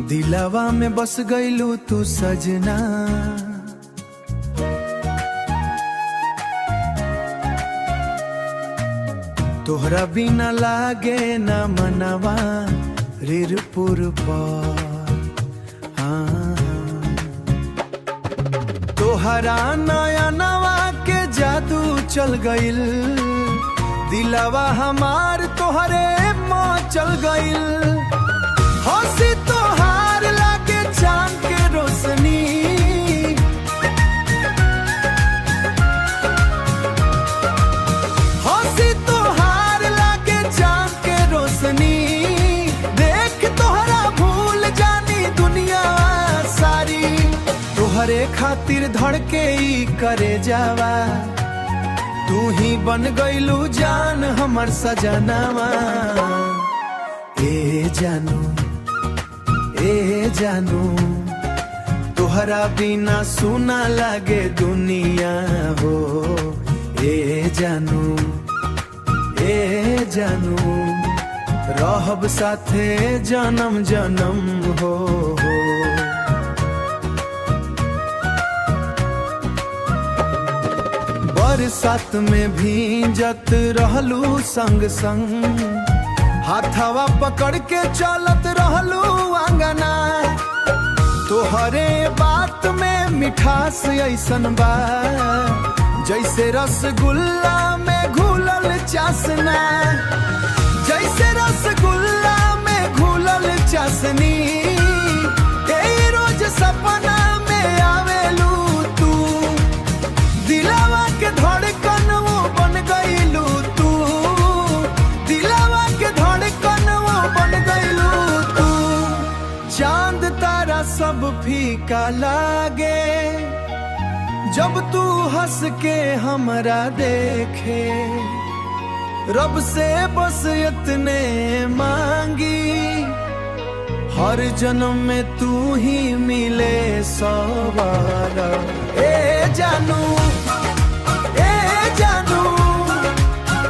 दिलावा में बस गईलू तू सजना, तोहरा बिना लागे न मनवा रीरपुर पर। तोहरा नया नवा के जादू चल गईल, दिलावा हमार तोहरे माँ चल गईल। हंसी तोहार लागे चांद के रोशनी, हंसी तोहार लागे चांद के रोशनी। देख तोहरा भूल जानी दुनिया सारी, तोहरे खातिर धड़के ई करे जावा। तू ही बन गईलू जान हमर सजनावा। ए जानू ए जानू, तोहरा बिना सुना लागे दुनिया हो। ए जानू रहब साथे जन्म जन्म हो। बरसात में भींजत रहलू संग संग, हाथवा पकड़ के चलत रहलू आंगना। तोहरे बात में मिठास ऐसन बा, जैसे रसगुल्ला में घुलल चासना। जैसे रसगुल्ला में घुलल चासनी, ए रोज सपना में आवेलू तू। दिलावा के धड़कन वो बन गईलू तू, दिलावा के धड़कन वो बन गईलू तू। चांद तारा सब फीका लागे, जब तू हंस के हमरा देखे। रब से बस इतने मांगी, हर जन्म में तू ही मिले सवारा। ए जानू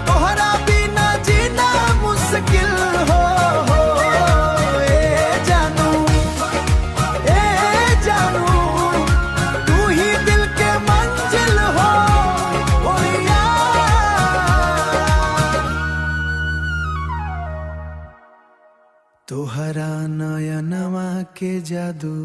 तोहरा बिना जीना मुश्किल हो। ए जानू तू ही दिल के मंजिल हो। ओ यार, तोहरा नयनवा के जादू